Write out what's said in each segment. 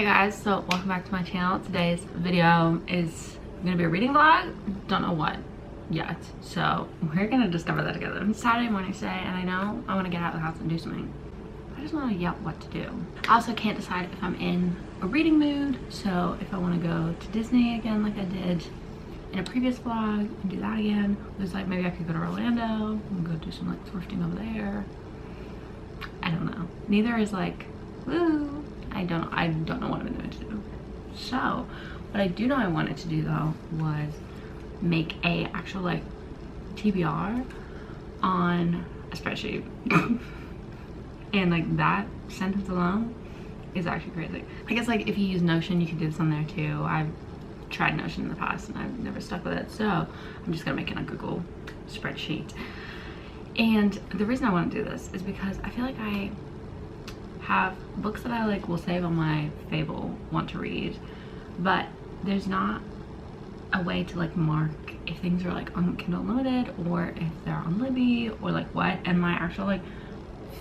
Hey guys, so welcome back to my channel. Today's video is gonna be a reading vlog. Don't know what yet, so we're gonna discover that together. It's Saturday morning today, and I know I want to get out of the house and do something. I just want to yet what to do. I also can't decide if I'm in a reading mood, so if I want to go to Disney again like I did in a previous vlog and do that again. There's like maybe I could go to Orlando and go do some like thrifting over there. I don't know. Neither is like woo. I don't know what I'm in the mood to do. So what I do know I wanted to do though was make a actual like TBR on a spreadsheet. And like that sentence alone is actually crazy. I guess like if you use Notion you can do this on there too. I've tried Notion in the past and I've never stuck with it, so I'm just gonna make it a Google spreadsheet. And the reason I want to do this is because I feel like I have books that I like will save on my Fable want to read, but there's not a way to like mark if things are like on Kindle Unlimited or if they're on Libby or like what. And my actual like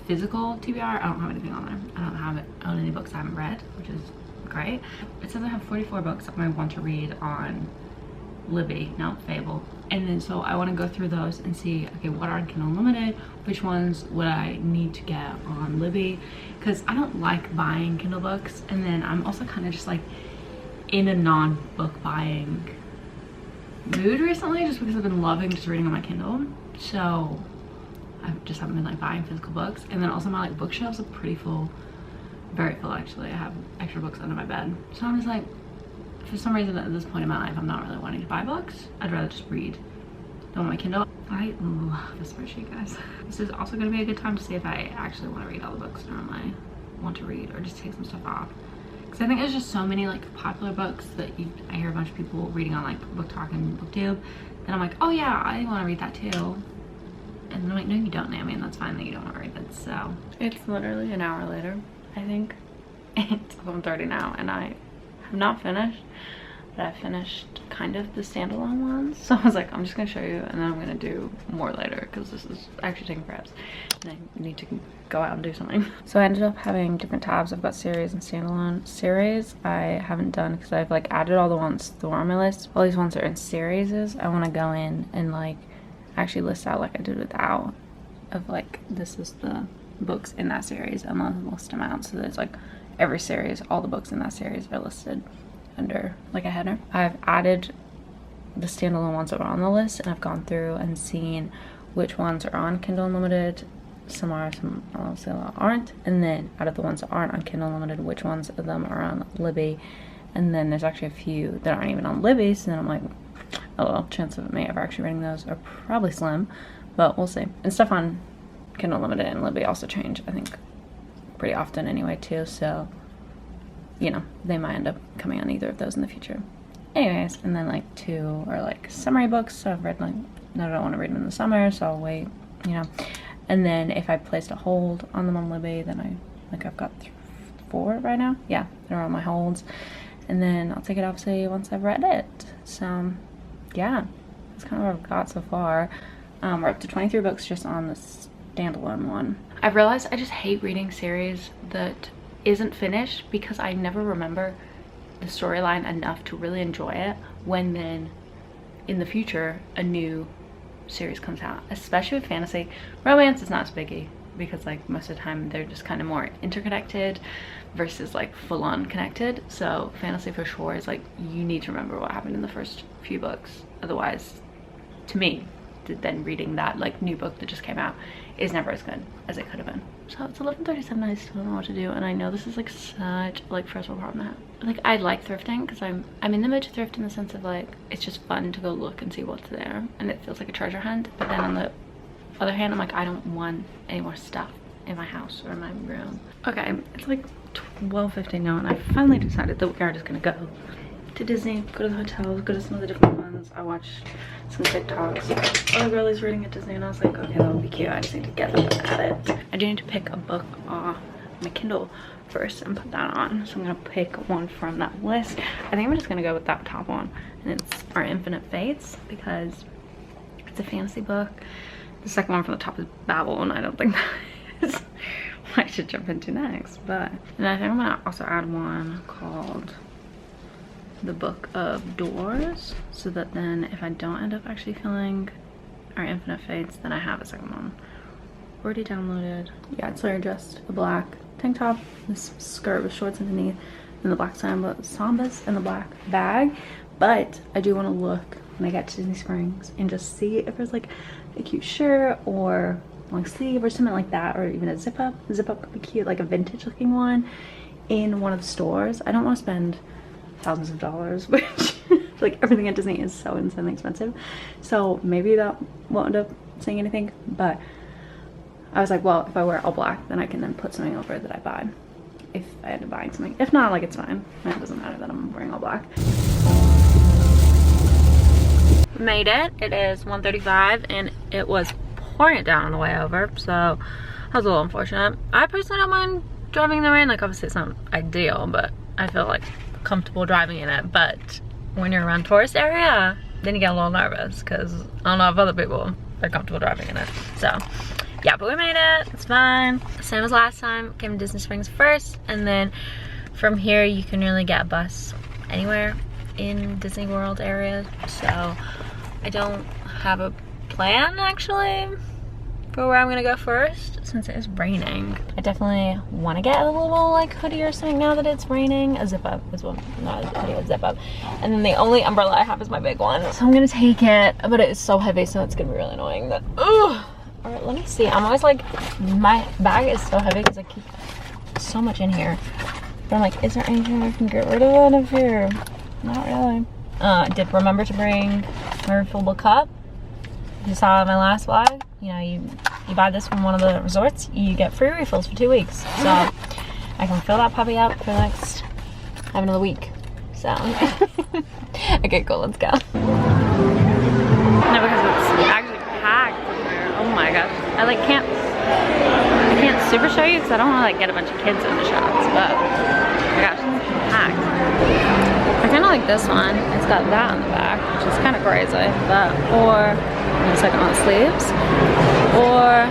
physical TBR, I don't have anything on there. I don't own any books I haven't read, which is great. It says I have 44 books that I want to read on Libby, not Fable. And then so I want to go through those and see, okay, what are on Kindle Unlimited, which ones would I need to get on Libby, because I don't like buying Kindle books, and then I'm also kind of just like in a non-book buying mood recently, just because I've been loving just reading on my Kindle. So I just haven't been like buying physical books. And then also my like bookshelves are pretty full, very full actually. I have extra books under my bed, so I'm just like, for some reason at this point in my life I'm not really wanting to buy books. I'd rather just read on my Kindle. I love this spreadsheet, guys. This is also going to be a good time to see if I actually want to read all the books normally want to read, or just take some stuff off, because I think there's just so many like popular books that I hear a bunch of people reading on like Book Talk and BookTube, then I'm like, oh yeah, I want to read that too. And then I'm like, no you don't, Naomi, and that's fine that you don't want to read it. So it's literally an hour later, I think. It's 11:30 now and I have not finished, but I finished kind of the standalone ones. So I was like, I'm just gonna show you and then I'm gonna do more later, because this is actually taking forever and I need to go out and do something. So I ended up having different tabs. I've got series and standalone. Series I haven't done because I've like added all the ones that were on my list. All these ones are in series. I want to go in and like actually list out like I did without, of like this is the books in that series, and then list them out. So there's like every series, all the books in that series are listed under like a header. I've added the standalone ones that were on the list, and I've gone through and seen which ones are on Kindle Unlimited. Some are, some obviously a lot aren't. And then out of the ones that aren't on Kindle Unlimited, which ones of them are on Libby. And then there's actually a few that aren't even on Libby, so then I'm like, oh well, chance of me ever actually reading those are probably slim, but we'll see. And stuff on Kindle Unlimited and Libby also change, I think, pretty often anyway too, so you know, they might end up coming on either of those in the future. Anyways, and then like two are like summary books, so I've read like, no, I don't want to read them in the summer, so I'll wait, you know. And then if I placed a hold on them on Libby, then I've got 4 right now. Yeah, they're on my holds, and then I'll take it obviously once I've read it. So yeah, that's kind of what I've got so far. We're up to 23 books just on the standalone one. I've realized I just hate reading series that isn't finished, because I never remember the storyline enough to really enjoy it when then in the future a new series comes out. Especially with fantasy. Romance is not as biggie, because like most of the time they're just kind of more interconnected versus like full-on connected. So fantasy for sure is like, you need to remember what happened in the first few books, otherwise, to me, then reading that like new book that just came out is never as good as it could have been. So it's 11:37, I still don't know what to do, and I know this is like such like first world problem to have. Like I like thrifting because I'm in the mood to thrift in the sense of like it's just fun to go look and see what's there, and it feels like a treasure hunt. But then on the other hand, I'm like, I don't want any more stuff in my house or in my room. Okay, it's like 12:50 now, and I finally decided that we are just gonna go to Disney, go to the hotels, go to some of the different ones. I watched some TikToks. Other girlies reading at Disney, and I was like, okay, that would be cute. I just need to get up at it. I do need to pick a book off my Kindle first and put that on. So I'm gonna pick one from that list. I think I'm just gonna go with that top one, and it's Our Infinite Fates, because it's a fantasy book. The second one from the top is Babel, and I don't think that is I should jump into next. But and I think I'm gonna also add one called The Book of Doors, so that then if I don't end up actually feeling our Infinite Fates, then I have a second one already downloaded. Yeah, it's literally just a black tank top, this skirt with shorts underneath, and the black sambas and the black bag. But I do want to look when I get to Disney Springs and just see if there's like a cute shirt or long sleeve or something like that, or even a zip up. Zip up could be cute, like a vintage looking one in one of the stores. I don't want to spend thousands of dollars, which like everything at Disney is so insanely expensive, so maybe that won't end up saying anything. But I was like, well, if I wear all black, then I can then put something over that I buy if I end up buying something. If not, like, it's fine. It doesn't matter that I'm wearing all black. Made it. It is 1:35 and it was pouring it down on the way over, so that was a little unfortunate. I personally don't mind driving in the rain. Like, obviously it's not ideal, but I feel like comfortable driving in it. But when you're around tourist area, then you get a little nervous because I don't know if other people are comfortable driving in it. So yeah, but we made it. It's fine. Same as last time. Came to Disney Springs first, and then from here you can really get a bus anywhere in Disney World area. So I don't have a plan actually for where I'm gonna go first since it is raining. I definitely want to get a little like hoodie or something now that it's raining. A zip up as well, not a hoodie, a zip up. And then the only umbrella I have is my big one, so I'm gonna take it, but it is so heavy, so it's gonna be really annoying. That all right, let me see. I'm always like, my bag is so heavy because I keep so much in here. But I'm like, is there anything I can get rid of out of here? Not really. I did remember to bring my refillable cup. You saw in my last vlog, you know, you buy this from one of the resorts, you get free refills for 2 weeks. So I can fill that puppy up for the next, I have another week. So, okay, cool, let's go. No, because it's actually packed. Oh my gosh, I can't super show you because I don't want to like get a bunch of kids in the shots, but oh my gosh, it's packed. I kind of like this one. It's got that on the back, which is kind of crazy. But or the second one sleeves, or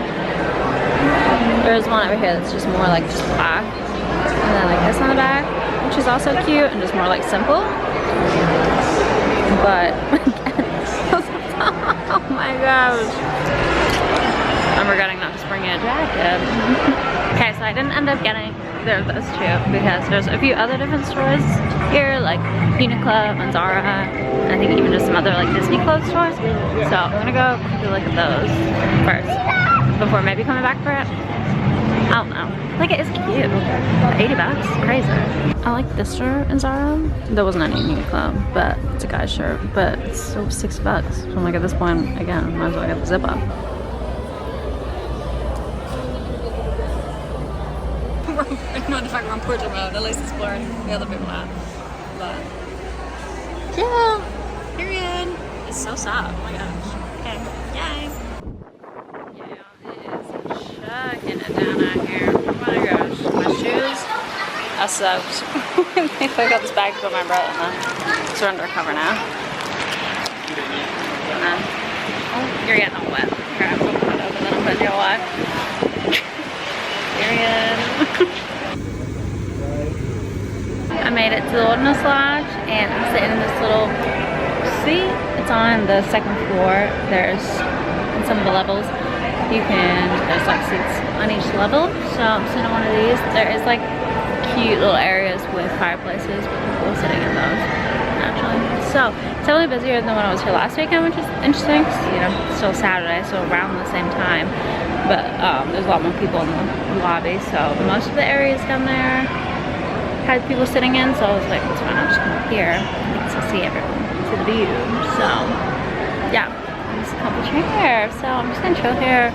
there's one over here that's just more like just black, and then like this on the back, which is also cute and just more like simple. But oh my gosh. I'm regretting not just bringing a jacket. Okay, so I didn't end up getting either of those two because there's a few other different stores here, like Uniqlo and Zara, and I think even just some other like Disney clothes stores. So I'm gonna go quickly look at those first before maybe coming back for it. I don't know. Like, it is cute. 80 bucks, crazy. I like this shirt in Zara. There wasn't any Uniqlo, but it's a guy's shirt, but it's still 6 bucks. So I'm like, at this point, again, might as well get the zip up. Not the fact we're on portrait mode, at least it's blurring the other people out. But yeah, period. It's so soft. Oh my gosh. Okay, yay. Yeah, it is chucking it down out here. Oh my gosh, my shoes are soaked. I got this bag to put my umbrella in the surrender cover now. Oh, you're getting all wet. Here, I'm putting it open, then I'm putting you away. Period. I made it to the Wilderness Lodge and I'm sitting in this little seat. It's on the second floor. There's, in some of the levels, there's like seats on each level. So I'm sitting in one of these. There is like cute little areas with fireplaces with people sitting in those naturally. So it's definitely busier than when I was here last weekend, which is interesting because, you know, it's still Saturday, so around the same time. But there's a lot more people in the lobby, so most of the areas down there had people sitting in, so I was like, it's fine, I'll just come up here. I can still see everyone, see the view. So yeah, there's a couple chairs. So I'm just gonna chill here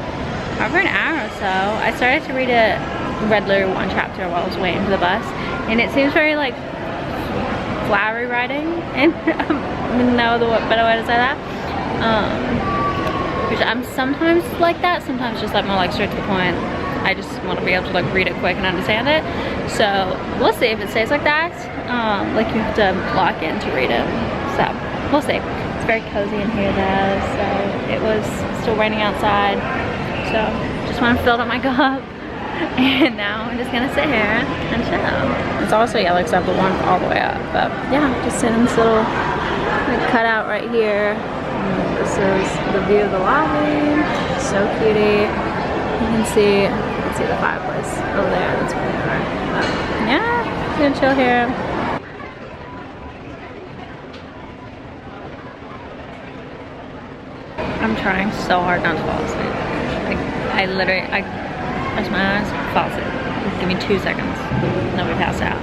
over an hour or so. I started to read one chapter while I was waiting for the bus, and it seems very like flowery writing, and I don't know the better way to say that. Which I'm sometimes like that, sometimes just like more like straight to the point. I just want to be able to like read it quick and understand it. So we'll see if it stays like that. Like you have to lock in to read it. So we'll see. It's very cozy in here though. So it was still raining outside. So just want to fill up my cup And now I'm just gonna sit here and chill. It's also yellow because I have the warmth all the way up. But yeah, just sitting in this little cutout right here. And this is the view of the lobby. So cutie. You can see the fireplace over there. That's where they are. But yeah, just gonna chill here. I'm trying so hard not to fall asleep. Like, I close my eyes, fall asleep. Give me 2 seconds. Nobody passed out.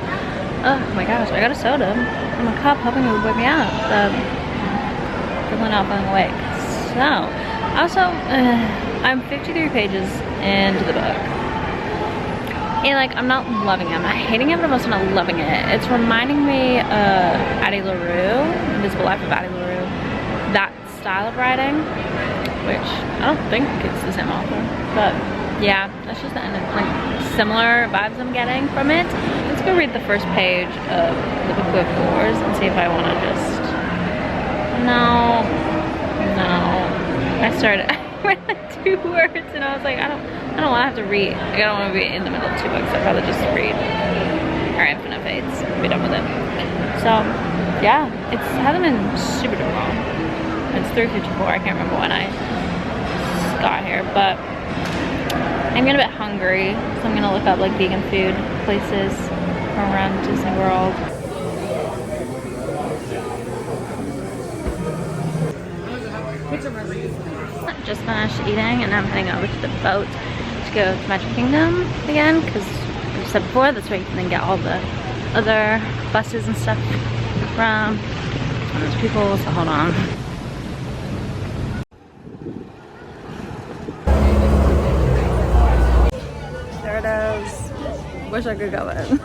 Oh my gosh, I got a soda in my cup hoping it would wake me up. But definitely not feeling awake. So, also, I'm 53 pages into the book. And like, I'm not loving it. I'm not hating it, but I'm also not loving it. It's reminding me of Addie LaRue, Invisible Life of Addie LaRue. That style of writing, which I don't think it's the same author, but yeah, that's just the end of, like, similar vibes I'm getting from it. Let's go read the first page of the Book of Fours and see if I want to just, no, I started, I read like 2 words and I was like, I don't want to have to read, like, I don't want to be in the middle of 2 books. I'd rather just read our Infinite Fates and be done with it. So yeah, it hasn't been super duper long. It's 3:54. I can't remember when I got here, but I'm getting a bit hungry, so I'm gonna look up like vegan food places around Disney World. Just finished eating and I'm heading over to the boat to go to Magic Kingdom again, because I said before, that's where you can then get all the other buses and stuff from those people. So hold on. There it is. Wish I could go in.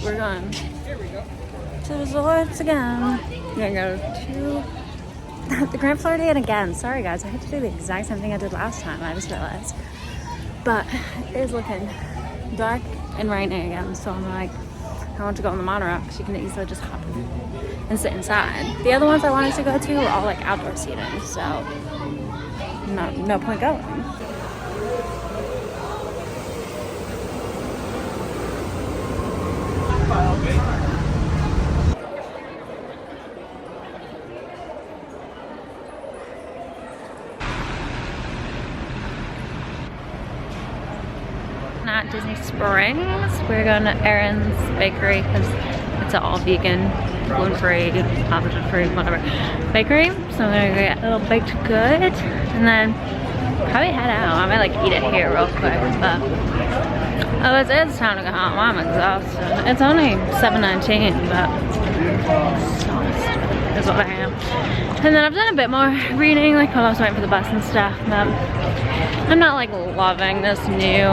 We're going to the resorts again. We're gonna go to the Grand Floridian again. Sorry guys, I had to do the exact same thing I did last time, I just realized. But it is looking dark and rainy again, so I'm like, I want to go on the monorail because you can easily just hop in and sit inside. The other ones I wanted to go to were all like outdoor seating, so no point going. At Disney Springs, we're going to Erin's Bakery because it's an all vegan, gluten-free, pathogen-free, whatever bakery. So I'm gonna get a little baked good and then probably head out. I might like eat it here real quick, but oh, it's time to go home. I'm exhausted. It's only 7:19, but exhausted is what I am. And then I've done a bit more reading, like while I was waiting for the bus and stuff, but I'm not like loving this new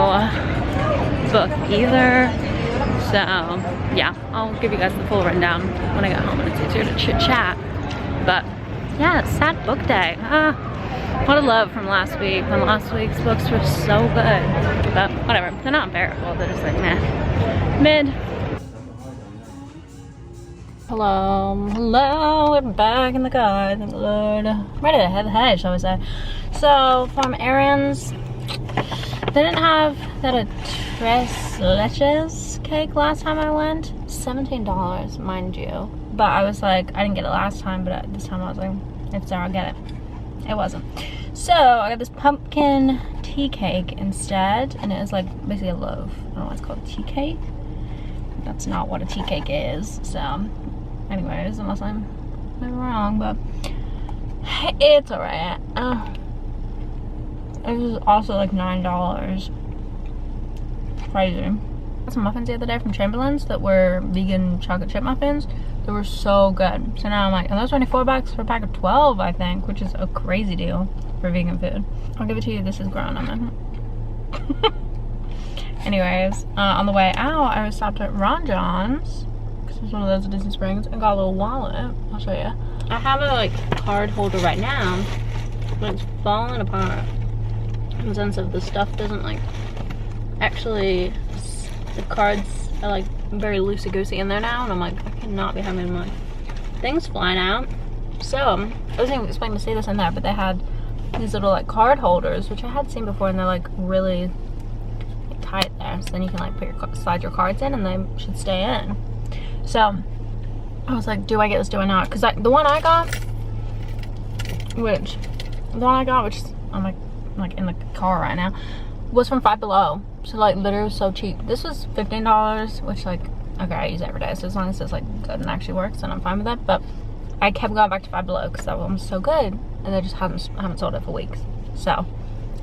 book either. So yeah, I'll give you guys the full rundown when I get home and it's easier to chit chat. But yeah, it's sad book day. What a love from last week when last week's books were so good. But whatever, they're not unbearable, they're just like meh. Mid. Hello, we're back in the car, thank the Lord. Ready to head, shall we say. So from Erin's, they didn't have that tres leches cake last time I went. $17, mind you. But I was like, I didn't get it last time, but this time I was like, if so, I'll get it. It wasn't. So I got this pumpkin tea cake instead, and it was like basically a loaf. I don't know why it's called tea cake. That's not what a tea cake is. So anyways, unless I'm maybe wrong, but it's alright. It was also like $9. Crazy. I got some muffins the other day from Chamberlain's that were vegan chocolate chip muffins. They were so good. So now I'm like, and those are $24 for a pack of 12, I think, which is a crazy deal for vegan food. I'll give it to you. This is grown on it. Anyways, on the way out, I was stopped at Ron John's, because it's one of those at Disney Springs, and got a little wallet. I'll show you. I have a like card holder right now, but it's falling apart in the sense of the stuff doesn't like actually, the cards are like very loosey-goosey in there now, and I'm like, I cannot be having my things flying out. So I wasn't even expecting to see this in there, but they had these little like card holders, which I had seen before, and they're like really tie it there, so then you can like slide your cards in and they should stay in. So I was like, do I get this, do I not? Because the one I got, which I'm like in the car right now, was from Five Below. So like literally was so cheap. This was $15, which like, okay, I use it every day, so as long as it's like good and actually works, then I'm fine with that. But I kept going back to Five Below because that one was so good, and they just haven't sold it for weeks. So,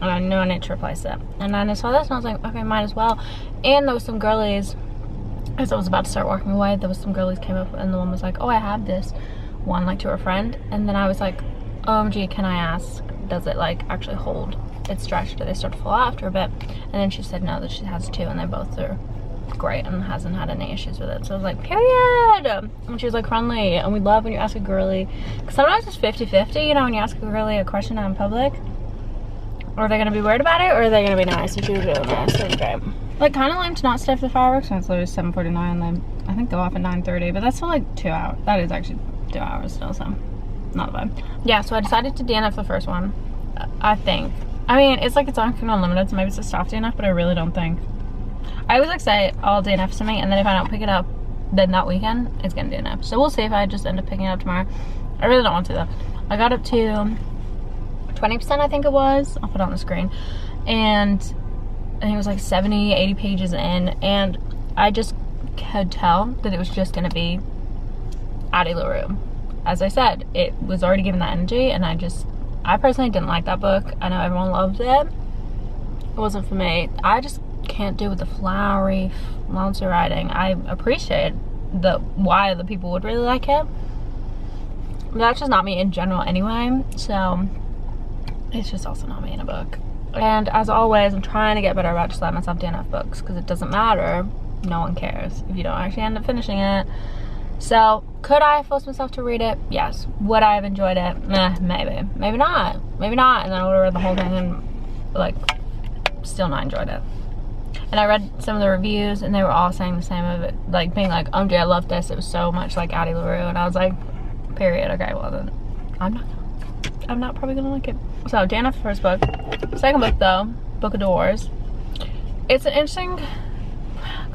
and I knew I needed to replace it. And then I saw this and I was like, okay, might as well. And there was some girlies, as I was about to start walking away, there was some girlies came up and the one was like, oh, I have this one, like to her friend. And then I was like, OMG, can I ask, does it like actually hold its stretch? Do they start to fall out after a bit? And then she said no, that she has two and they both are great and hasn't had any issues with it. So I was like, period. And she was like, friendly, and we love when you ask a girly, because sometimes it's 50-50, you know, when you ask a girly a question out in public, are they gonna be weird about it or are they gonna be nice? And she was really nice. So it was great. Like kind of lame to not stay for the fireworks, and it's literally 7:49 and then I think go off at 9:30, but that's still like 2 hours. That is actually 2 hours still, so not bad. Yeah, so I decided to DNF the first one. I think, I mean, it's like it's on unlimited, so maybe it's a soft DNF, but I really don't think. I always like say I'll DNF something, and then if I don't pick it up then that weekend, it's gonna DNF. So we'll see if I just end up picking it up tomorrow. I really don't want to though. I got up to 20%, I think it was. I'll put it on the screen. And I think it was like 70-80 pages in, and I just could tell that it was just gonna be Addie LaRue. As I said, it was already given that energy, and I personally didn't like that book. I know everyone loved it. It wasn't for me. I just can't do with the flowery, flouncy writing. I appreciate why other people would really like it, but that's just not me in general anyway, so it's just also not me in a book. And as always, I'm trying to get better about just letting myself DNF books, because it doesn't matter, no one cares if you don't actually end up finishing it. So could I have forced myself to read it? Yes. Would I have enjoyed it? Maybe. Maybe not. Maybe not. And then I would have read the whole thing and like still not enjoyed it. And I read some of the reviews and they were all saying the same of it, like being like, OMG, I love this, it was so much like Addie LaRue. And I was like, period. Okay, well then I'm not probably gonna like it. So DNF the first book. Second book though, Book of Doors. It's an interesting,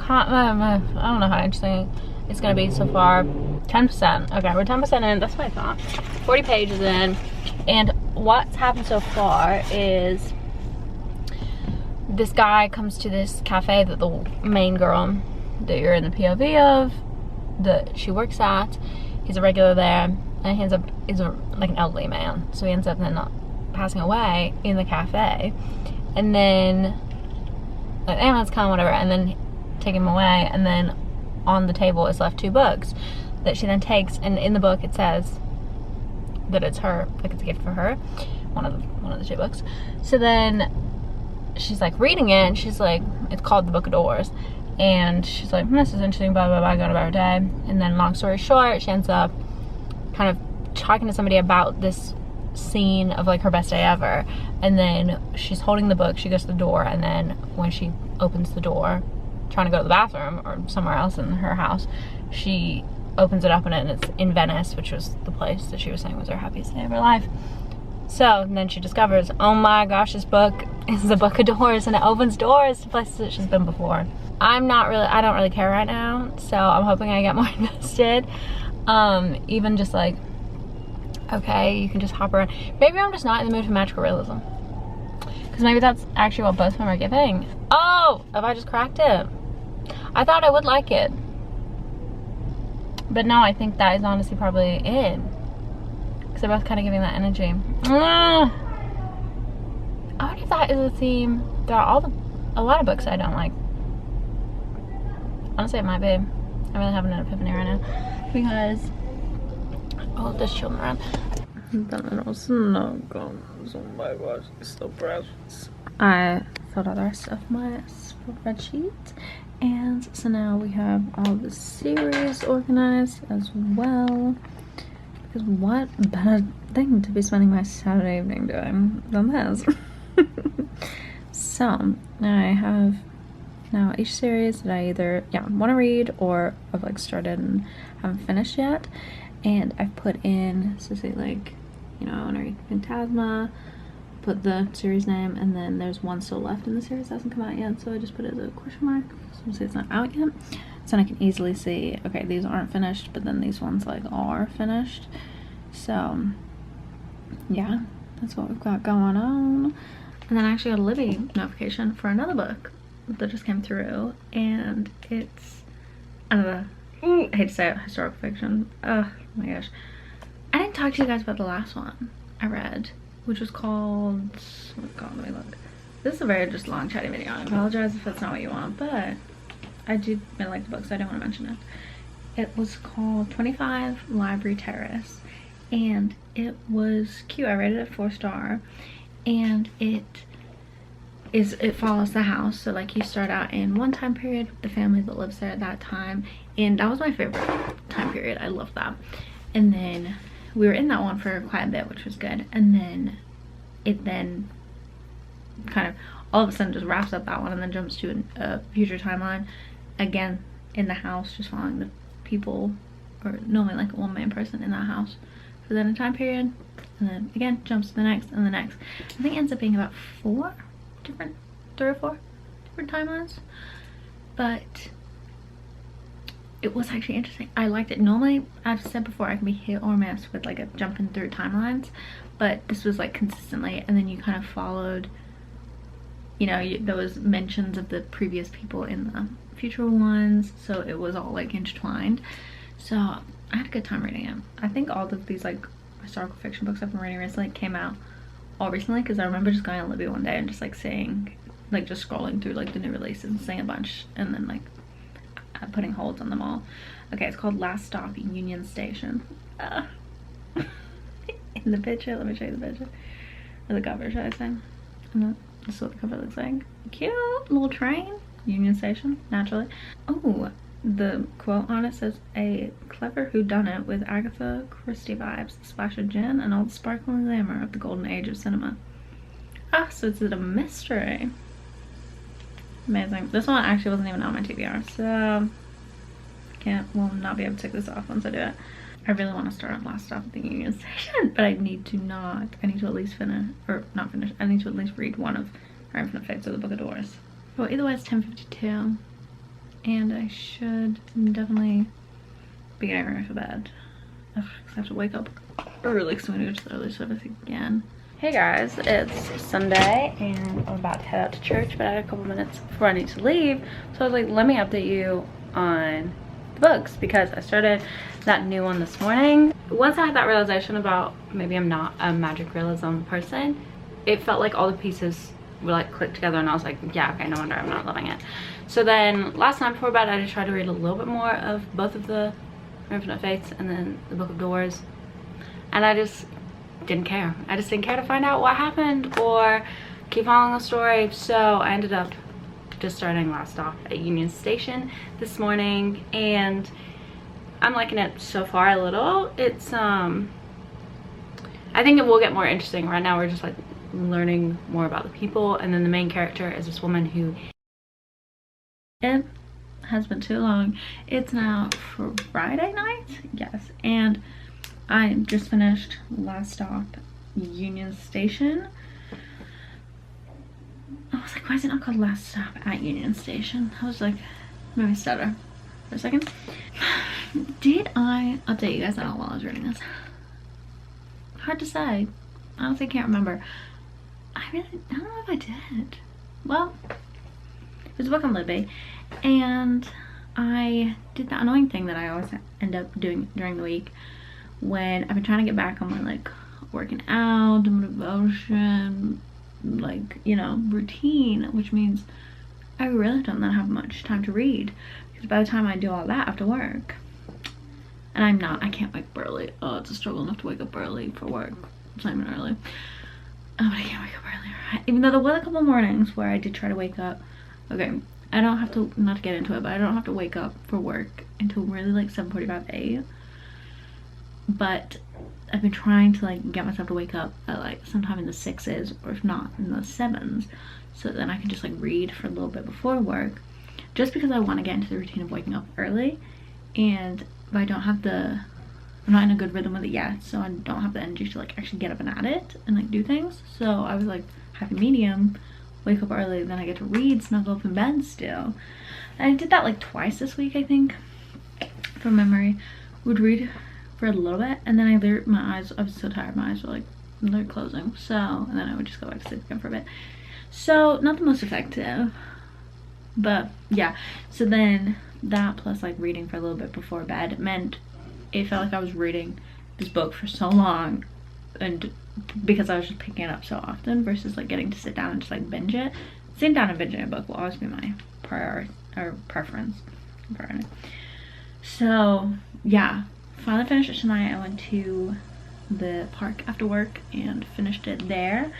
I don't know how interesting it's gonna be so far. 10%. Okay, we're 10% in. That's what I thought. 40 pages in, and what's happened so far is this guy comes to this cafe that the main girl that you're in the POV of, that she works at, he's a regular there, and he ends up like an elderly man, so he ends up then not passing away in the cafe, and then like ambulance come, whatever, and then take him away, and then on the table is left 2 books that she then takes, and in the book it says that it's her, like it's a gift for her, one of the 2 books. So then she's like reading it, and she's like, it's called The Book of Doors, and she's like, this is interesting, blah blah blah, go about her day. And then long story short, she ends up kind of talking to somebody about this scene of like her best day ever, and then she's holding the book, she goes to the door, and then when she opens the door trying to go to the bathroom or somewhere else in her house, she opens it up and it's in Venice, which was the place that she was saying was her happiest day of her life. So then she discovers, oh my gosh, this book is the Book of Doors, and it opens doors to places that she's been before. I don't really care right now, so I'm hoping I get more invested. Even just like, okay, you can just hop around. Maybe I'm just not in the mood for magical realism, because maybe that's actually what both of them are giving. Oh, have I just cracked it? I thought I would like it, but no, I think that is honestly probably it, because they're both kind of giving that energy. I wonder if that is a theme. There are a lot of books I don't like. Honestly, it might be. I'm really having an epiphany right now, because oh, there's children around. Oh my gosh, it's so precious. I filled out the rest of my spreadsheet, and so now we have all the series organized as well, because what better thing to be spending my Saturday evening doing than this? So I have now each series that I either want to read or I've like started and haven't finished yet, and I've put in, so say like, you know, I want to read Phantasma, put the series name, and then there's one still left in the series that hasn't come out yet, so I just put it as a question mark, so we'll say it's not out yet. So I can easily see, okay, these aren't finished, but then these ones like are finished. So yeah, that's what we've got going on. And then I actually got a Libby notification for another book that just came through, and it's another, I hate to say it, historical fiction. Oh my gosh. I didn't talk to you guys about the last one I read, which was called, oh god, let me look. This is a very just long chatty video. I apologize if that's not what you want, but I do really like the book, so I don't want to mention it. It was called 25 Library Terrace, and it was cute. I rated it 4-star, and it follows the house. So like you start out in one time period with the family that lives there at that time, and that was my favorite time period. I love that. And then we were in that one for quite a bit, which was good. And then it then kind of all of a sudden just wraps up that one and then jumps to a future timeline, again in the house, just following the people, or normally like a one-man person in that house for then a time period, and then again jumps to the next and the next. I think it ends up being about 3 or 4 different timelines, but it was actually interesting. I liked it. Normally, I've said before, I can be hit or miss with like a jumping through timelines, but this was like consistently, and then you kind of followed, you know, there was mentions of the previous people in the future ones, so it was all like intertwined. So I had a good time reading it. I think all of these like historical fiction books I've been reading recently came out all recently, because I remember just going on Libby one day and just like seeing, like just scrolling through like the new releases and seeing a bunch, and then like putting holds on them all. Okay, it's called Last Stop Union Station. In the picture, let me show you the picture, or the cover, should I say. And this is what the cover looks like. Cute little train. Union Station, naturally. Oh, the quote on it says, "A clever whodunit with Agatha Christie vibes, a splash of gin, and all the sparkling glamour of the golden age of cinema." Ah, so it's a mystery. Amazing. This one actually wasn't even on my TBR, so will not be able to take this off once I do it. I really want to start on Last Stop at the Union Station, but I need to at least finish, or not finish, I need to at least read one of Her Infinite Fates or the Book of Doors. Well, either way, it's 10:52, and I should definitely be getting ready for bed. Ugh, 'cause I have to wake up early because I'm gonna go to the early service again. Hey guys, it's Sunday, and I'm about to head out to church, but I had a couple minutes before I need to leave, so I was like, let me update you on the books, because I started that new one this morning. Once I had that realization about maybe I'm not a magic realism person, it felt like all the pieces were like clicked together, and I was like, yeah, okay, no wonder I'm not loving it. So then last night before bed, I just tried to read a little bit more of both of the Infinite Fates and then the Book of Doors, and I just didn't care. I just didn't care to find out what happened or keep following the story. So I ended up just starting Last Stop at Union Station this morning, and I'm liking it so far a little. It's I think it will get more interesting. Right now we're just like learning more about the people, and then the main character is this woman who, it has been too long. It's now Friday night, yes, and I just finished Last Stop Union Station. I was like, why is it not called Last Stop at Union Station? I was like, maybe stutter for a second. Did I update you guys at all while I was reading this? Hard to say. I honestly can't remember. I don't know if I did. Well, it was a book on Libby, and I did that annoying thing that I always end up doing during the week when I've been trying to get back on my like working out, my devotion, like, you know, routine, which means I really don't have much time to read, because by the time I do all that after work, and I can't wake up early. Oh, it's a struggle enough to wake up early for work. It's not even early. Oh, but I can't wake up earlier. Even though there were a couple mornings where I did try to wake up. Okay, I don't have to, not to get into it, but I don't have to wake up for work until really like 7:45, 8. But I've been trying to like get myself to wake up at like sometime in the 6s, or if not in the 7s, so then I can just like read for a little bit before work, just because I want to get into the routine of waking up early. And if I don't have the I'm not in a good rhythm with it yet, so I don't have the energy to like actually get up and at it and like do things. So I was like happy medium, wake up early, then I get to read, snuggle up in bed still. And I did that like twice this week, I think, from memory. Would read for a little bit, and then my eyes, I was so tired, my eyes were like literally closing. So, and then I would just go back to sleep again for a bit. So not the most effective, but yeah. So then that plus like reading for a little bit before bed meant it felt like I was reading this book for so long, and because I was just picking it up so often versus like getting to sit down and just like binge it. Sitting down and binging a book will always be my preference. So yeah, finally finished it tonight. I went to the park after work and finished it there,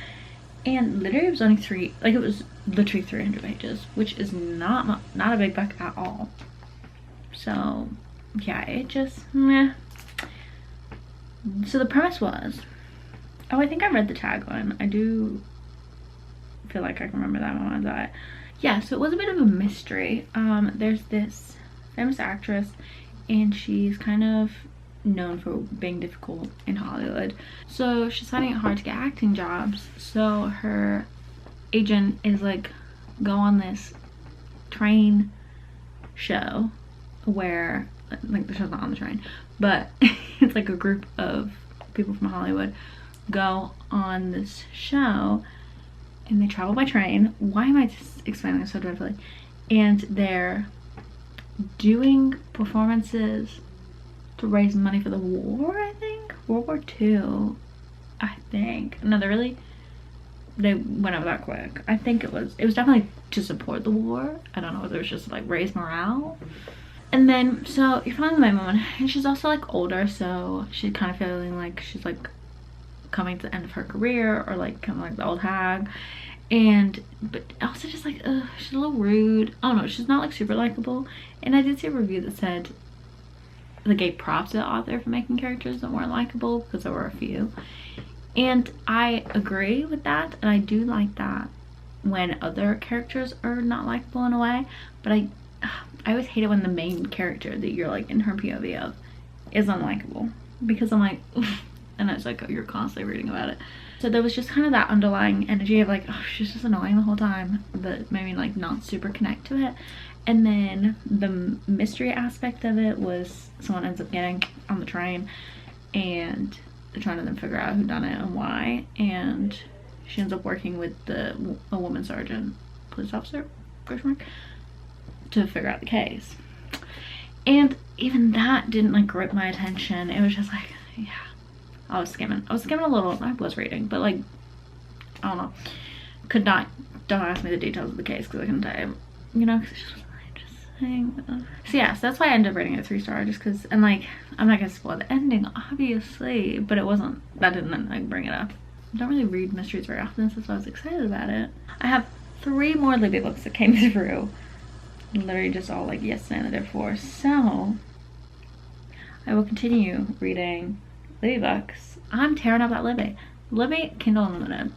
and literally it was only it was literally 300 pages, which is not a big book at all. So yeah, it just meh. So the premise was, oh, I think I read the tagline. I do feel like I can remember that one. Yeah, so it was a bit of a mystery. There's this famous actress, and she's kind of known for being difficult in Hollywood. So she's finding it hard to get acting jobs. So her agent is like, go on this train show where, like, the show's not on the train, but it's like a group of people from Hollywood go on this show, and they travel by train. Why am I just explaining this so dreadfully? And they're doing performances to raise money for the war, I think. World War II, I think. No, they went over that quick. I think it was definitely to support the war. I don't know whether it was just like raise morale. And then, so you're finding the main woman, and she's also like older, so she's kind of feeling like she's like coming to the end of her career, or like kind of like the old hag. And but also just like, she's a little rude. I don't know, she's not like super likable. And I did see a review that said they gave props to the author for making characters that weren't likable, because there were a few. And I agree with that, and I do like that when other characters are not likable in a way. But I always hate it when the main character that you're like in her POV of is unlikable, because I'm like, oof, and it's like, oh, you're constantly reading about it. So there was just kind of that underlying energy of like, oh, she's just annoying the whole time, that made me like not super connect to it. And then the mystery aspect of it was someone ends up getting on the train, and they're trying to then figure out who done it and why. And she ends up working with a woman sergeant, police officer, question mark, to figure out the case. And even that didn't like grip my attention. It was just like, yeah, I was skimming a little. I was reading, but like, I don't know, don't ask me the details of the case, because I couldn't tell you, you know, because it's just interesting. So yeah, so that's why I ended up rating it 3-star, just because, and like, I'm not gonna spoil the ending obviously, but that didn't like bring it up. I don't really read mysteries very often, so that's why I was excited about it. I have 3 more Libby books that came through, literally just all like yesterday and the day before. So I will continue reading Libby books. I'm tearing up that Libby Kindle Unlimited.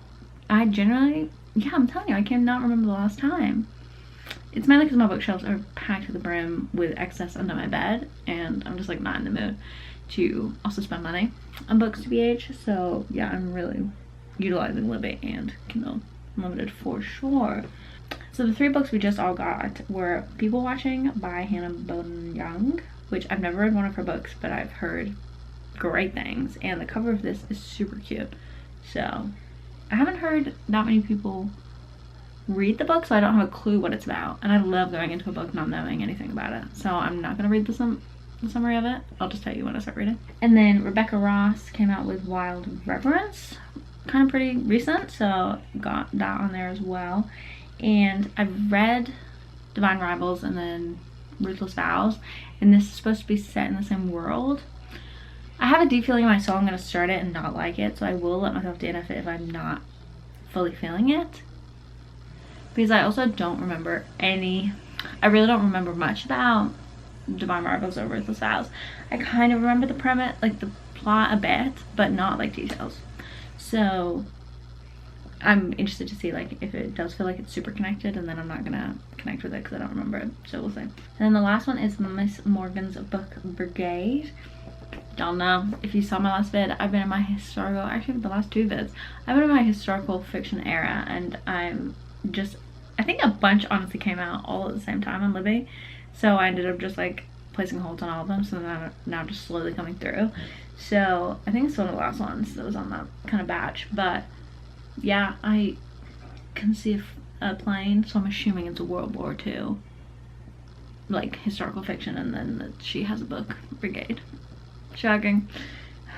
I generally, yeah, I'm telling you, I cannot remember the last time. It's mainly because my bookshelves are packed to the brim with excess under my bed, and I'm just like not in the mood to also spend money on books to BH. So yeah, I'm really utilizing Libby and Kindle Unlimited for sure. So the 3 books we just all got were People Watching by Hannah Bowden Young, which I've never read one of her books, but I've heard great things, and the cover of this is super cute. So I haven't heard that many people read the book, so I don't have a clue what it's about, and I love going into a book not knowing anything about it. So I'm not gonna read the summary of it. I'll just tell you when I start reading. And then Rebecca Ross came out with Wild Reverence, kind of pretty recent, so got that on there as well. And I've read Divine Rivals and then Ruthless Vows, and this is supposed to be set in the same world. I have a deep feeling in my soul I'm going to start it and not like it, so I will let myself DNF it if I'm not fully feeling it. Because I also don't remember I really don't remember much about Divine Rivals or Ruthless Vows. I kind of remember the premise, like the plot a bit, but not like details. So I'm interested to see like if it does feel like it's super connected, and then I'm not gonna connect with it because I don't remember it, so we'll see. And then the last one is Miss Morgan's Book Brigade. y'all know, if you saw my last vid, I've been in my historical, actually the last 2 vids, I've been in my historical fiction era, and I'm just, I think a bunch honestly came out all at the same time on Libby, so I ended up just like placing holds on all of them, so they're now just slowly coming through. So I think it's one of the last ones that was on that kind of batch. But yeah, I can see a plane, so I'm assuming it's a World War II like historical fiction, and then that she has a book brigade. Shocking.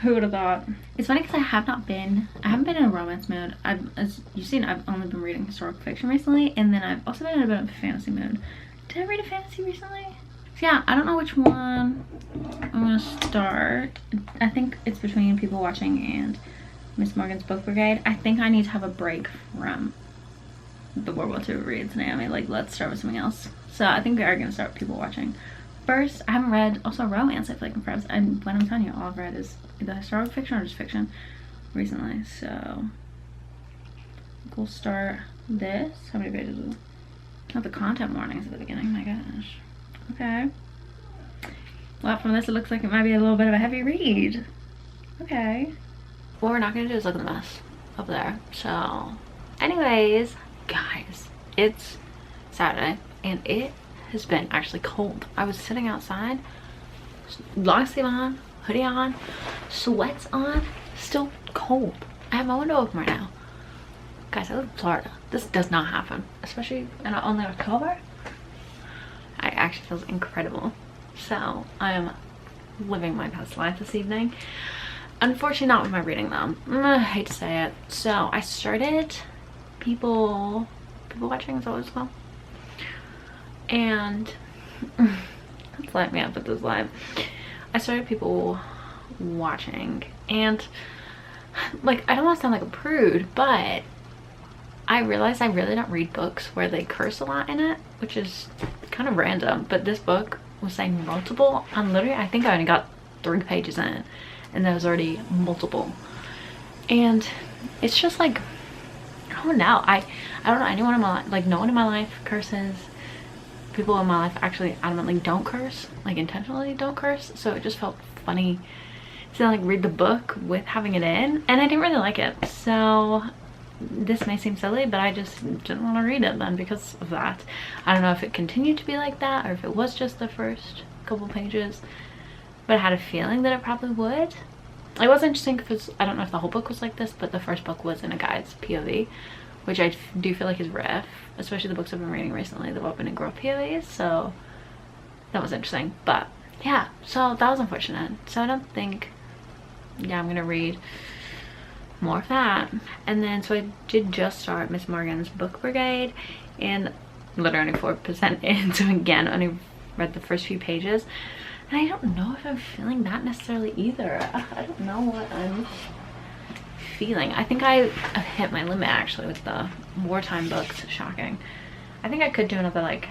Who would have thought? It's funny because I haven't been in a romance mood. As you've seen, I've only been reading historical fiction recently, and then I've also been in a bit of a fantasy mood. Did I read a fantasy recently? So yeah, I don't know which one I'm gonna start. I think it's between People Watching and Miss Morgan's Book Brigade. I think I need to have a break from the World War II reads, Naomi. Like, let's start with something else. So I think we are gonna start with People Watching. First, I haven't read also romance, I feel like, in forever. And when I'm telling you, all I've read is either historical fiction or just fiction recently. So we'll start this. How many pages is it? Not the content warnings at the beginning, my gosh. Okay. Well, from this it looks like it might be a little bit of a heavy read. Okay. What we're not gonna do is look at the mess up there. So anyways, guys, it's Saturday and it has been actually cold. I was sitting outside, long sleeve on, hoodie on, sweats on, still cold. I have my window open right now. Guys, I live in Florida. This does not happen, especially in only October. It actually feels incredible. So I am living my best life this evening. Unfortunately, not with my reading though. I hate to say it. So I started People Watching, is that what it's called? And let's light me up with this live. I started People Watching, and like, I don't want to sound like a prude, but I realized I really don't read books where they curse a lot in it, which is kind of random. But this book was saying multiple. I'm literally, I think I only got 3 pages in, and there was already multiple. And it's just like, I don't know. I don't know anyone in my life, like no one in my life curses. People in my life actually adamantly don't curse, like intentionally don't curse. So it just felt funny to like read the book with having it in, and I didn't really like it. So this may seem silly, but I just didn't want to read it then because of that. I don't know if it continued to be like that or if it was just the first couple pages, but I had a feeling that it probably would. It was interesting because I don't know if the whole book was like this, but the first book was in a guy's POV, which I do feel like is rare, especially the books I've been reading recently. They've all been in girl POVs, so that was interesting. But yeah, so that was unfortunate. So I don't think, yeah, I'm gonna read more of that. And then so I did just start Miss Morgan's Book Brigade, and literally 4% in, so again only read the first few pages, and I don't know if I'm feeling that necessarily either. I don't know what I'm feeling. I think I hit my limit actually with the wartime books. Shocking. I think I could do another like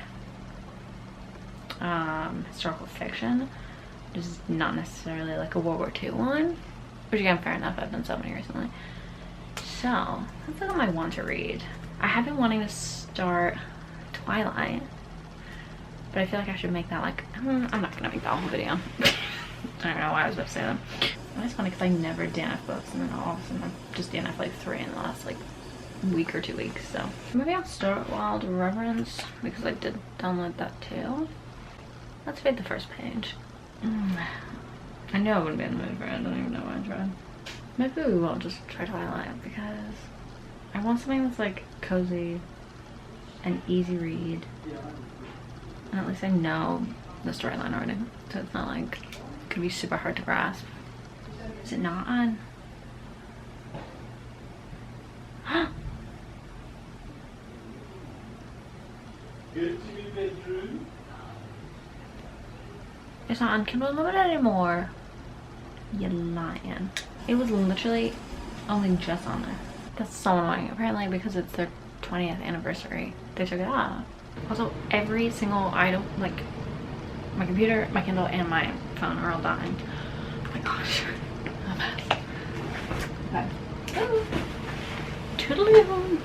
historical fiction, just not necessarily like a World War II one, which again, fair enough, I've done so many recently. So let's look at my want to read. I have been wanting to start Twilight, but I feel like I should make that like, I'm not gonna make that whole video. I don't know why I was about to say that. It's funny because I never DNF books, and then all of a sudden I've just DNF like 3 in the last like week or 2 weeks. So maybe I'll start Wild Reverence because I did download that too. Let's read the first page. I knew I wouldn't be in the mood for it. I don't even know why I tried. Maybe we will just try Twilight because I want something that's like cozy and easy read, and at least I know the storyline already, so it's not like it could be super hard to grasp. Is it not on? It's not on Kindle Unlimited anymore. You lying. It was literally only just on there. That's so annoying. Apparently because it's their 20th anniversary, they took it off. Also, every single item, like my computer, my Kindle, and my phone are all dying. Oh my gosh. Okay. Toodaloo.